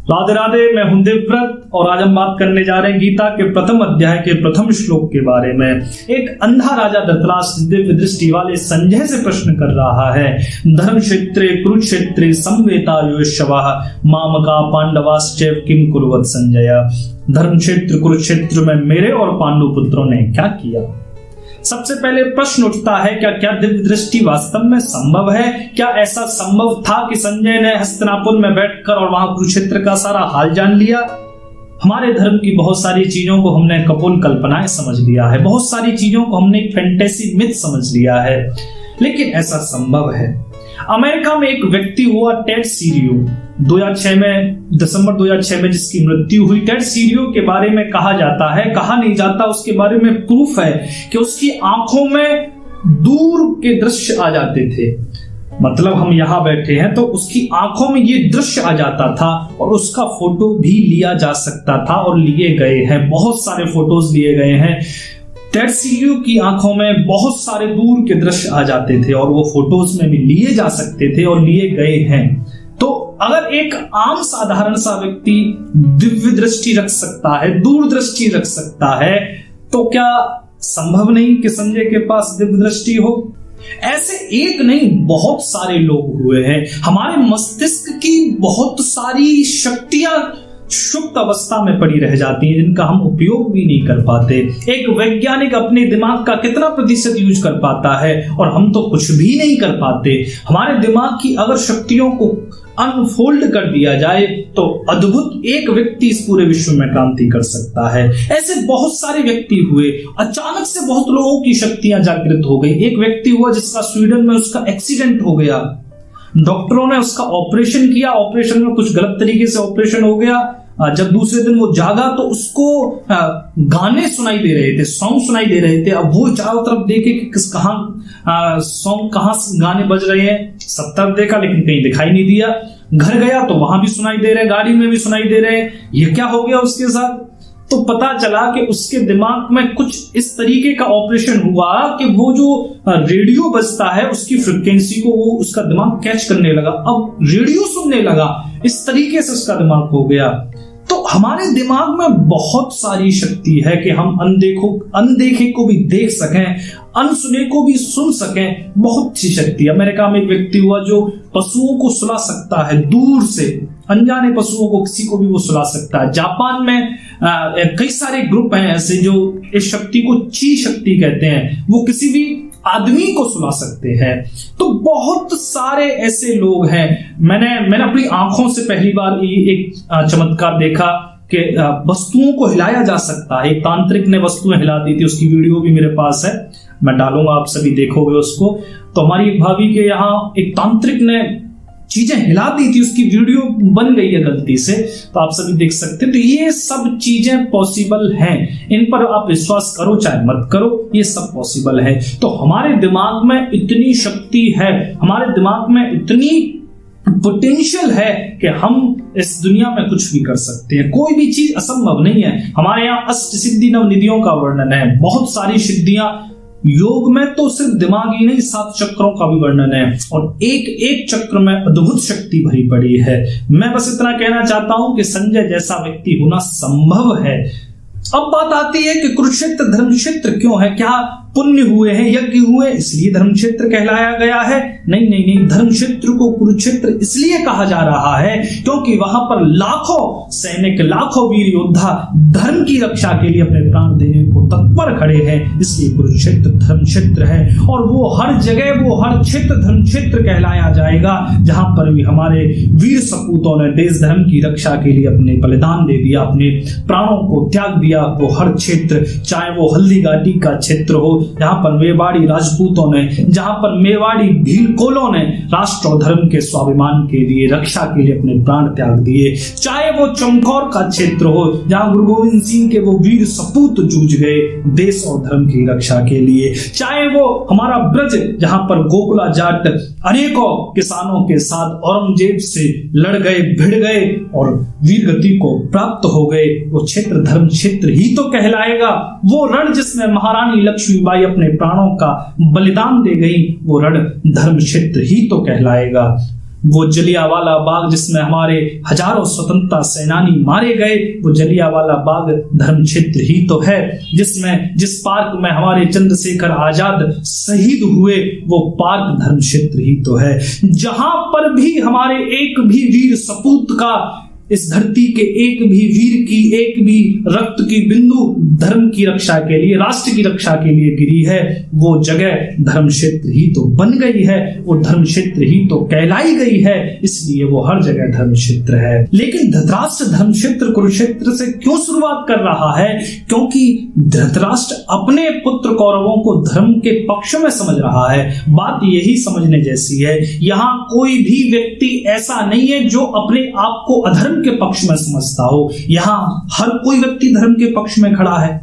राधे राधे, मैं हूं देवव्रत और आज हम बात करने जा रहे हैं गीता के प्रथम अध्याय के प्रथम श्लोक के बारे में। एक अंधा राजा धृतराष्ट्र दिव्य दृष्टि वाले संजय से प्रश्न कर रहा है, धर्म क्षेत्रे कुरुक्षेत्रे संवेतायुष्यवः मामका पांडवाश्चैव किम कुर्वत संजय। धर्म क्षेत्र कुरुक्षेत्र में मेरे और पांडु पुत्रों ने क्या किया। सबसे पहले प्रश्न उठता है, क्या दिव्य दृष्टि वास्तव में संभव है? क्या ऐसा संभव था कि संजय ने हस्तिनापुर में बैठकर और वहां कुरुक्षेत्र का सारा हाल जान लिया? हमारे धर्म की बहुत सारी चीजों को हमने कपोल कल्पनाएं समझ लिया है, बहुत सारी चीजों को हमने एक फैंटेसी मिथ समझ लिया है, लेकिन ऐसा संभव है। अमेरिका में एक व्यक्ति हुआ टेड सीरियो, 2006 में दिसंबर 2006 में जिसकी मृत्यु हुई। टेड सीरियो के बारे में कहा जाता है, कहा नहीं जाता, उसके बारे में प्रूफ है कि उसकी आंखों में दूर के दृश्य आ जाते थे। मतलब हम यहां बैठे हैं तो उसकी आंखों में ये दृश्य आ जाता था और उसका फोटो भी लिया जा सकता था और लिए गए हैं, बहुत सारे फोटोज लिए गए हैं। टेड सीरियो की आंखों में बहुत सारे दूर के दृश्य आ जाते थे और वो फोटोज में भी लिए जा सकते थे और लिए गए हैं। तो अगर एक आम साधारण सा व्यक्ति दिव्य दृष्टि रख सकता है, दूरदृष्टि रख सकता है, तो क्या संभव नहीं कि संजय के पास दिव्य दृष्टि हो? ऐसे एक नहीं बहुत सारे लोग हुए हैं। हमारे मस्तिष्क की बहुत सारी शक्तियां सुप्त अवस्था में पड़ी रह जाती हैं जिनका हम उपयोग भी नहीं कर पाते। एक वैज्ञानिक अपने दिमाग का कितना प्रतिशत यूज कर पाता है और हम तो कुछ भी नहीं कर पाते। हमारे दिमाग की अगर शक्तियों को अनफोल्ड कर दिया जाए तो अद्भुत एक व्यक्ति इस पूरे विश्व में क्रांति कर सकता है। ऐसे बहुत सारे व्यक्ति हुए, अचानक से बहुत लोगों की शक्तियां जागृत हो गई। एक व्यक्ति हुआ जिसका स्वीडन में उसका एक्सीडेंट हो गया, डॉक्टरों ने उसका ऑपरेशन किया, ऑपरेशन में कुछ गलत तरीके से ऑपरेशन हो गया। जब दूसरे दिन वो जागा तो उसको गाने सुनाई दे रहे थे, सॉन्ग सुनाई दे रहे थे। अब वो चारों तरफ देखे कि किस कहां सॉन्ग, कहां गाने बज रहे हैं। सब तरफ देखा लेकिन कहीं दिखाई नहीं दिया। घर गया तो वहां भी सुनाई दे रहे, गाड़ी में भी सुनाई दे रहे। ये क्या हो गया उसके साथ? तो पता चला कि उसके दिमाग में कुछ इस तरीके का ऑपरेशन हुआ कि वो जो रेडियो बजता है उसकी फ्रीक्वेंसी को वो उसका दिमाग कैच करने लगा, अब रेडियो सुनने लगा। इस तरीके से उसका दिमाग हो गया। तो हमारे दिमाग में बहुत सारी शक्ति है कि हम अनदेखे को भी देख सकें, अनसुने को भी सुन सकें। बहुत सी शक्ति। अमेरिका में एक व्यक्ति हुआ जो पशुओं को सुला सकता है, दूर से अनजाने पशुओं को, किसी को भी वो सुला सकता है। जापान में कई सारे ग्रुप हैं ऐसे जो इस शक्ति को ची शक्ति कहते हैं, वो किसी भी आदमी को सुला सकते हैं। तो बहुत सारे ऐसे लोग हैं। मैंने अपनी आंखों से पहली बार एक चमत्कार देखा कि वस्तुओं को हिलाया जा सकता है। एक तांत्रिक ने वस्तुएं हिला दी थी, उसकी वीडियो भी मेरे पास है, मैं डालूंगा, आप सभी देखोगे उसको। तो हमारी भाभी के यहाँ एक तांत्रिक ने चीजें हिला दी थी, उसकी वीडियो बन गई है गलती से, तो आप सभी देख सकते हैं। तो ये सब चीजें पॉसिबल हैं, इन पर आप विश्वास करो चाहे मत करो, ये सब पॉसिबल है। तो हमारे दिमाग में इतनी शक्ति है, हमारे दिमाग में इतनी पोटेंशियल है कि हम इस दुनिया में कुछ भी कर सकते हैं। कोई भी चीज असंभव नहीं है। हमारे यहाँ अष्ट सिद्धि नव निधियों का वर्णन है, बहुत सारी सिद्धियां। योग में तो सिर्फ दिमाग ही नहीं, 7 चक्रों का भी वर्णन है और एक एक चक्र में अद्भुत शक्ति भरी पड़ी है। मैं बस इतना कहना चाहता हूं कि संजय जैसा व्यक्ति होना संभव है। अब बात आती है कि कुरुक्षेत्र धर्म क्षेत्र क्यों है? क्या पुण्य हुए हैं, यज्ञ हुए इसलिए धर्म क्षेत्र कहलाया गया है? नहीं, धर्म क्षेत्र को कुरुक्षेत्र इसलिए कहा जा रहा है क्योंकि वहां पर लाखों सैनिक, लाखों वीर योद्धा धर्म की रक्षा के लिए अपने प्राण देने को तत्पर खड़े हैं, इसलिए कुरुक्षेत्र धर्म क्षेत्र है। और वो हर जगह, वो हर क्षेत्र धर्म क्षेत्र कहलाया जाएगा जहां पर भी हमारे वीर सपूतों ने देश धर्म की रक्षा के लिए अपने बलिदान दे दिया, अपने प्राणों को त्याग दिया। वो हर क्षेत्र, चाहे वो हल्दी घाटी का क्षेत्र हो जहां पर मेवाड़ी राजपूतों ने, जहां पर मेवाड़ी भीलकोलों ने राष्ट्र और धर्म के स्वाभिमान के लिए, रक्षा के लिए अपने प्राण त्याग दिए, चाहे वो चमकौर का क्षेत्र हो जहां गुरु गोविंद सिंह के वो वीर सपूत जूझ गए देश और धर्म की रक्षा के लिए, चाहे वो हमारा ब्रज जहां पर गोकुला जाट अनेकों किसानों के साथ औरंगजेब से लड़ गए, भिड़ गए और वीर गति को प्राप्त हो गए, वो क्षेत्र धर्म क्षेत्र ही तो कहलाएगा। वो रण जिसमें महारानी लक्ष्मीबाई अपने प्राणों का बलिदान दे गई, वो रण धर्म क्षेत्र ही तो कहलाएगा। वो जलियांवाला बाग जिसमें हमारे हजारों स्वतंत्रता सेनानी मारे गए, वो जलियांवाला बाग धर्म क्षेत्र ही तो है। जिस पार्क में हमारे चंद्रशेखर आजाद शहीद हुए, वो पार्क धर्म क्षेत्र ही तो है। जहां पर भी हमारे एक भी वीर सपूत का, इस धरती के एक भी वीर की एक भी रक्त की बिंदु धर्म की रक्षा के लिए, राष्ट्र की रक्षा के लिए गिरी है, वो जगह धर्म क्षेत्र ही तो बन गई है, वो धर्म क्षेत्र ही तो कहलाई गई है, इसलिए वो हर जगह धर्म क्षेत्र है। लेकिन धृतराष्ट्र धर्म क्षेत्र कुरुक्षेत्र से क्यों शुरुआत कर रहा है? क्योंकि धृतराष्ट्र अपने पुत्र कौरवों को धर्म के पक्ष में समझ रहा है। बात यही समझने जैसी है। यहां कोई भी व्यक्ति ऐसा नहीं है जो अपने आप को अधर्म के पक्ष में समझता हो। यहां हर कोई व्यक्ति धर्म के पक्ष में खड़ा है।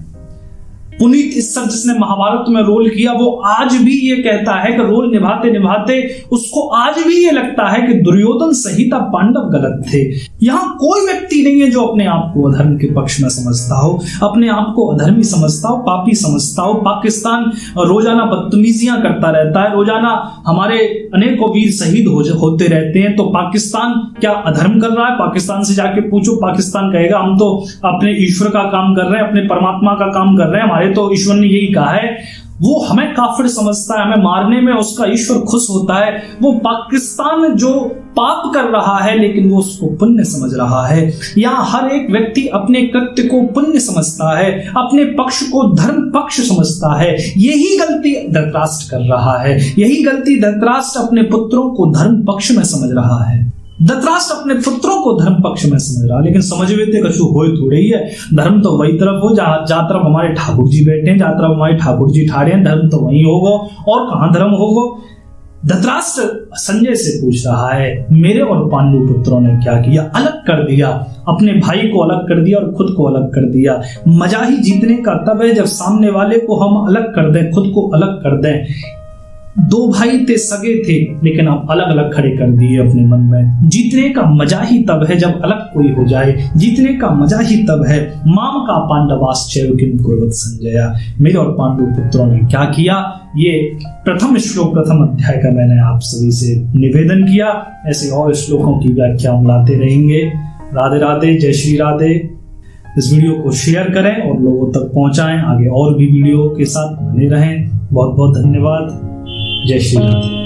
पुनीत इस्सर जिसने महाभारत में रोल किया, वो आज भी ये कहता है कि रोल निभाते निभाते उसको आज भी ये लगता है कि दुर्योधन सहित पांडव गलत थे। यहां कोई व्यक्ति नहीं है जो अपने आप को अधर्म के पक्ष में समझता हो, अपने आप को अधर्मी समझता हो, पापी समझता हो। पाकिस्तान रोजाना बदतमीजियां करता रहता है, रोजाना हमारे अनेकों वीर शहीद होते रहते हैं, तो पाकिस्तान क्या अधर्म कर रहा है? पाकिस्तान से जाके पूछो, पाकिस्तान कहेगा हम तो अपने ईश्वर का काम कर रहे हैं, अपने परमात्मा का काम कर रहे हैं, हमारे तो ईश्वर ने यही कहा है। वो हमें काफिर समझता है, हमें मारने में उसका ईश्वर खुश होता है। वो पाकिस्तान जो पाप कर रहा है लेकिन वो उसको पुण्य समझ रहा है। यहाँ हर एक व्यक्ति अपने कृत्य को पुण्य समझता है, अपने पक्ष को धर्म पक्ष समझता है। यही गलती धृतराष्ट्र कर रहा है, यही गलती धृतराष्ट्र अपने पुत्रों को धर्म पक्ष में समझ रहा है। धृतराष्ट्र अपने पुत्रों को धर्म पक्ष में समझ रहा, लेकिन समझ में कछु हो थोड़े ही है। धर्म तो वही तरफ हो जहां तरफ हमारे ठाकुर जी बैठे हैं, जहां तरफ हमारे ठाकुर जी ठाड़े हैं, धर्म तो वही होगा, और कहां धर्म होगा। धृतराष्ट्र संजय से पूछ रहा है, मेरे और पांडु पुत्रों ने क्या किया? अलग कर दिया, अपने भाई को अलग कर दिया और खुद को अलग कर दिया। मजा ही जीतने का तब है जब सामने वाले को हम अलग कर दें, खुद को अलग कर दें। दो भाई थे, सगे थे, लेकिन आप अलग अलग खड़े कर दिए अपने मन में। जीतने का मजा ही तब है जब अलग कोई हो जाए, जीतने का मजा ही तब है। माम का पांडवाश्चर्य किम कुर्वत संजया, मेरे और पांडु पुत्रों ने क्या किया? ये प्रथम श्लोक, प्रथम अध्याय का मैंने आप सभी से निवेदन किया। ऐसे और श्लोकों की व्याख्या हम लाते रहेंगे। राधे राधे, जय श्री राधे। इस वीडियो को शेयर करें और लोगों तक पहुंचाएं। आगे और भी वीडियो के साथ बने रहें। बहुत बहुत धन्यवाद। जय श्री राधे।